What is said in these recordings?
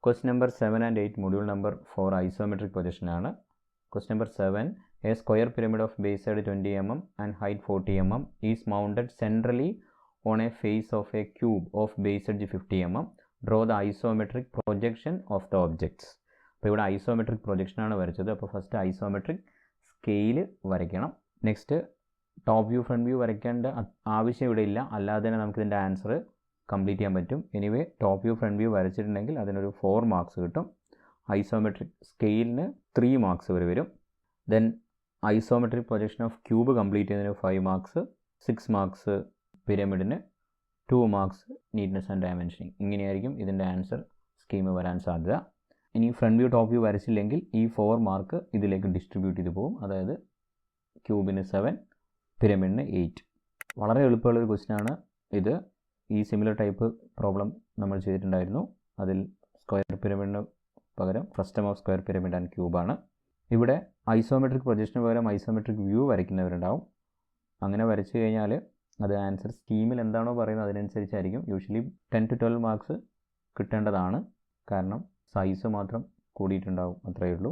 Question number 7 and 8, module number 4, isometric projection ആണ്. Question number 7, a square pyramid of base side 20 mm and height 40 mm is mounted centrally on a face of a cube of base edge 50 mm. Draw the isometric projection of the objects. അപ്പോൾ ഇവിടെ isometric projection ആണ് വരച്ചത്. അപ്പോൾ first isometric scale വരയ്ക്കണം. Next top view front view വരയ്ക്കേണ്ട ആവശ്യം ഇവിടെ ഇല്ല, അല്ലാതെ തന്നെ നമുക്കിതിൻ്റെ ആൻസർ കംപ്ലീറ്റ് ചെയ്യാൻ പറ്റും. Anyway top view front view വരച്ചിട്ടുണ്ടെങ്കിൽ അതിനൊരു 4 മാർക്സ് കിട്ടും. ഐസോമെട്രിക് സ്കെയിലിന് 3 മാർക്സ് വരെ വരും. Then isometric projection of cube complete ചെയ്യുന്നതിന് 5 മാർക്സ്, 6 മാർക്സ് പിരമിഡിന്, 2 മാർക്സ് നീറ്റ്നെസ് ആൻഡ് ഡയമെൻഷനിങ്. ഇങ്ങനെയായിരിക്കും ഇതിൻ്റെ ആൻസർ സ്കീം വരാൻ സാധ്യത. ഇനി ഫ്രണ്ട് വ്യൂ ടോപ്പ് വ്യൂ വരച്ചില്ലെങ്കിൽ ഈ 4 മാർക്ക് ഇതിലേക്ക് ഡിസ്ട്രിബ്യൂട്ട് ചെയ്ത് പോകും. അതായത് ക്യൂബിന് 7, പിരമിഡിന് 8. വളരെ എളുപ്പമുള്ളൊരു ക്വസ്റ്റ്യനാണ് ഇത്. ഈ സിമിലർ ടൈപ്പ് പ്രോബ്ലം നമ്മൾ ചെയ്തിട്ടുണ്ടായിരുന്നു. അതിൽ സ്ക്വയർ പിരമിഡിന് പകരം frustum of square pyramid and ക്യൂബാണ്. ഇവിടെ ഐസോമെട്രിക് പ്രൊജക്ഷന് പകരം ഐസോമെട്രിക് വ്യൂ വരയ്ക്കുന്നവരുണ്ടാവും. അങ്ങനെ വരച്ചു കഴിഞ്ഞാൽ അത് ആൻസർ സ്കീമിൽ എന്താണോ പറയുന്നത് അതിനനുസരിച്ചായിരിക്കും. യൂഷ്വലി 10 to 12 മാർക്സ് കിട്ടേണ്ടതാണ്, കാരണം സൈസ് മാത്രം കൂടിയിട്ടുണ്ടാവും, അത്രയേ ഉള്ളൂ.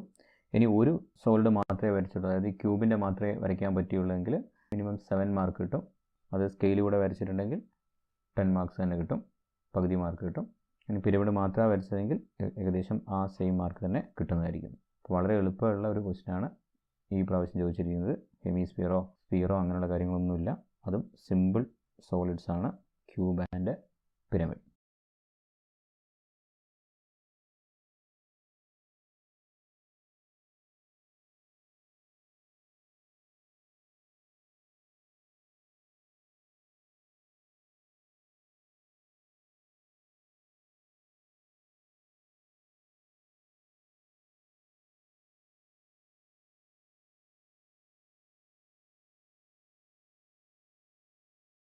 ഇനി ഒരു സോൾഡ് മാത്രമേ വരച്ചുള്ളൂ, അതായത് ക്യൂബിൻ്റെ മാത്രമേ വരയ്ക്കാൻ പറ്റുള്ളൂ മിനിമം 7 മാർക്ക് കിട്ടും. അത് സ്കെയിലൂടെ വരച്ചിട്ടുണ്ടെങ്കിൽ 10 മാർക്സ് തന്നെ കിട്ടും, പകുതി മാർക്ക് കിട്ടും. ഇനി പിരമിഡ് മാത്രമേ വരച്ചതെങ്കിൽ ഏകദേശം ആ സെയിം മാർക്ക് തന്നെ കിട്ടുന്നതായിരിക്കും. അപ്പോൾ വളരെ എളുപ്പമുള്ള ഒരു ക്വസ്റ്റ്യനാണ് ഈ പ്രാവശ്യം ചോദിച്ചിരിക്കുന്നത്. ഹെമിസ്ഫിയറോ സ്ഫിയറോ അങ്ങനെയുള്ള കാര്യങ്ങളൊന്നുമില്ല. അതും സിമ്പിൾ സോളിഡ്സ് ആണ് ക്യൂബ് ആൻഡ് പിരമിഡ്.